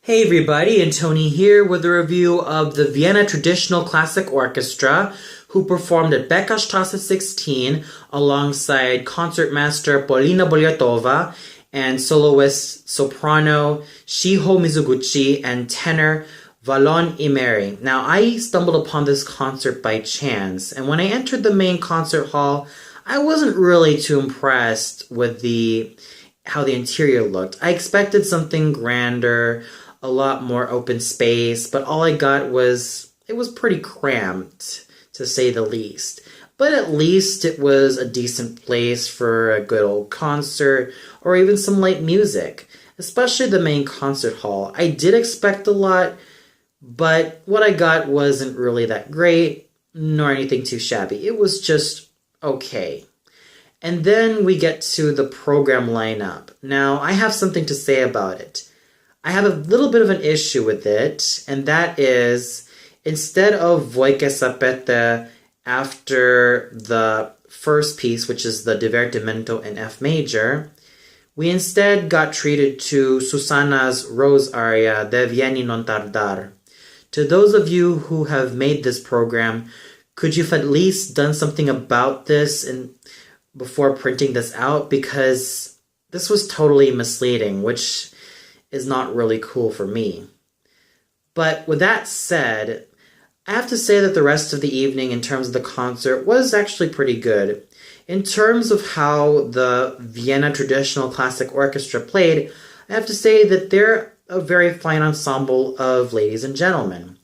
Hey everybody, and Tony here with a review of the Vienna Traditional Classic Orchestra, who performed at ckerstraße 16 alongside concertmaster Polina Bolyatova and soloist soprano Shiho Mizuguchi and tenor Valon Imeri. Now, I stumbled upon this concert by chance, and when I entered the main concert hall, I wasn't really too impressed with how the interior looked. I expected something grander, a lot more open space, but all I got was, it was pretty cramped, to say the least. But at least it was a decent place for a good old concert, or even some light music, especially the main concert hall. I did expect a lot, but what I got wasn't really that great, nor anything too shabby. It was just okay. And then we get to the program lineup. Now, I have something to say about it. I have a little bit of an issue with it, and that is, instead of Voike Sapete after the first piece, which is the Divertimento in F major, we instead got treated to Susanna's Rose aria, De Vieni non tardar. To those of you who have made this program, could you have at least done something about this before printing this out? Because this was totally misleading, which is not really cool for me. But with that said, I have to say that the rest of the evening in terms of the concert was actually pretty good. In terms of how the Vienna Traditional Classic Orchestra played, I have to say that they're a very fine ensemble of ladies and gentlemen,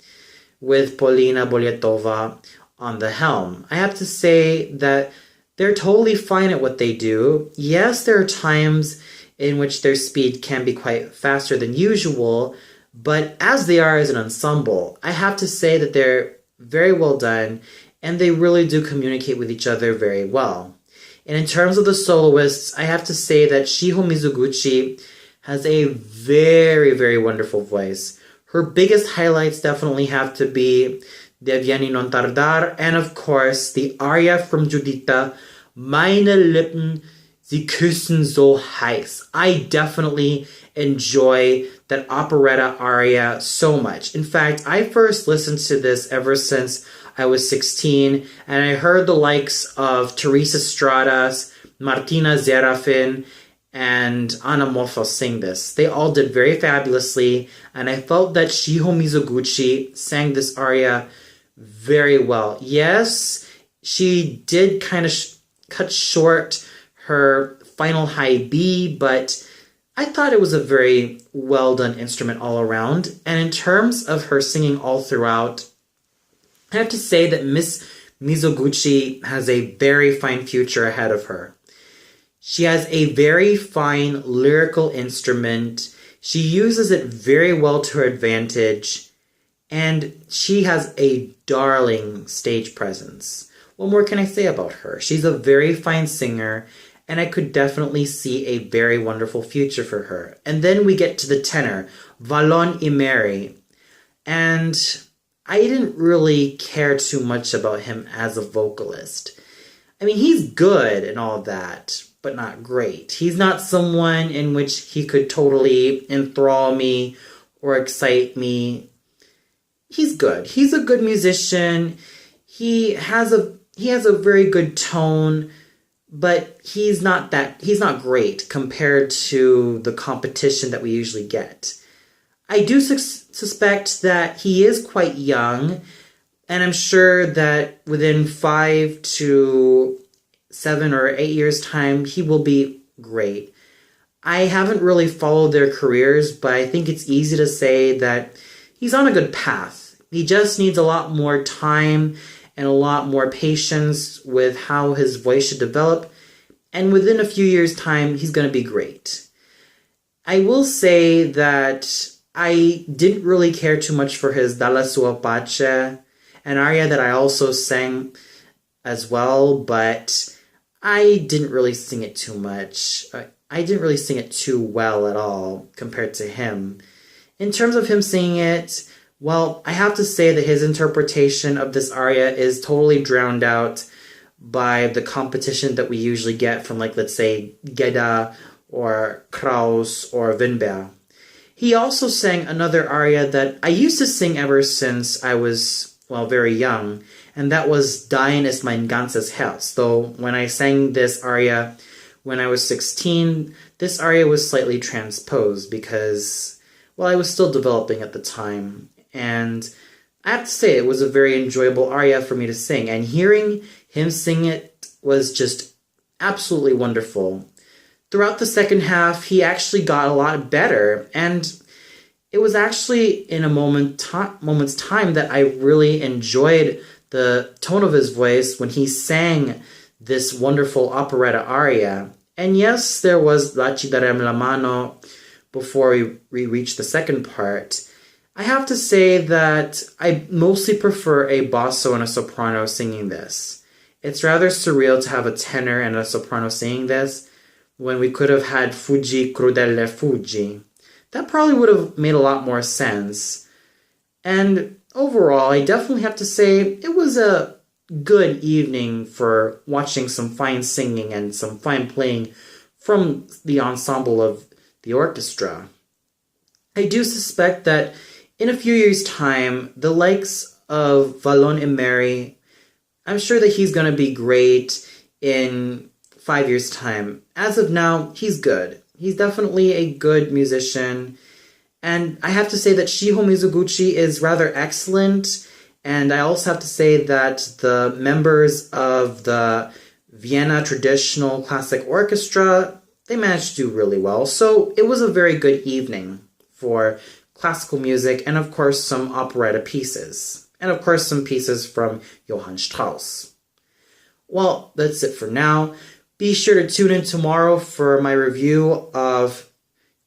with Polina Bolyatova on the helm. I have to say that they're totally fine at what they do. Yes, there are times in which their speed can be quite faster than usual, but as they are as an ensemble, I have to say that they're very well done, and they really do communicate with each other very well. And in terms of the soloists, I have to say that Shiho Mizuguchi has a very, very wonderful voice. Her biggest highlights definitely have to be De Vieni non tardar, and of course, the aria from Judita, Meine Lippen, Sie küssen so heiß. I definitely enjoy that operetta aria so much. In fact, I first listened to this ever since I was 16, and I heard the likes of Teresa Stratas, Martina Serafin, and Anna Moffo sing this. They all did very fabulously, and I felt that Shiho Mizuguchi sang this aria very well. Yes, she did kind of cut short her final high B, but I thought it was a very well done instrument all around. And in terms of her singing all throughout, I have to say that Miss Mizoguchi has a very fine future ahead of her. She has a very fine lyrical instrument. She uses it very well to her advantage, and she has a darling stage presence. What more can I say about her? She's a very fine singer, and I could definitely see a very wonderful future for her. And then we get to the tenor, Valon Imeri. And I didn't really care too much about him as a vocalist. I mean, he's good and all that, but not great. He's not someone in which he could totally enthrall me or excite me. He's good. He's a good musician. He has a very good tone, but he's not great compared to the competition that we usually get. I do suspect that he is quite young, and I'm sure that within 5 to 7 or 8 years' time, he will be great. I haven't really followed their careers, but I think it's easy to say that he's on a good path. He just needs a lot more time and a lot more patience with how his voice should develop, and within a few years' time, he's going to be great. I will say that I didn't really care too much for his Dalla Sua Pace, an aria that I also sang as well, but I didn't really sing it too much. I didn't really sing it too well at all compared to him. In terms of him singing it, well, I have to say that his interpretation of this aria is totally drowned out by the competition that we usually get from, like, let's say, Gedda or Kraus or Winberg. He also sang another aria that I used to sing ever since I was, well, very young, and that was Dein ist mein ganzes Herz. Though when I sang this aria when I was 16, this aria was slightly transposed because, well, I was still developing at the time, and I have to say it was a very enjoyable aria for me to sing, and hearing him sing it was just absolutely wonderful. Throughout the second half, he actually got a lot better, and it was actually in a moment's time that I really enjoyed the tone of his voice when he sang this wonderful operetta aria. And yes, there was La Ci darem la mano before we reached the second part. I have to say that I mostly prefer a basso and a soprano singing this. It's rather surreal to have a tenor and a soprano singing this, when we could have had Fuggi crudele fuggi. That probably would have made a lot more sense. And overall, I definitely have to say it was a good evening for watching some fine singing and some fine playing from the ensemble of the orchestra. I do suspect that in a few years' time, the likes of Vallon and Mary, I'm sure that he's going to be great in 5 years' time. As of now, he's good. He's definitely a good musician. And I have to say that Shiho Mizoguchi is rather excellent. And I also have to say that the members of the Vienna Traditional Classic Orchestra, they managed to do really well. So it was a very good evening for classical music and, of course, some operetta pieces. And, of course, some pieces from Johann Strauss. Well, that's it for now. Be sure to tune in tomorrow for my review of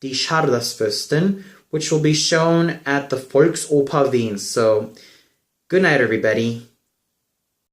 Die Schadasfürsten, which will be shown at the Volksoper Wien. So, good night, everybody.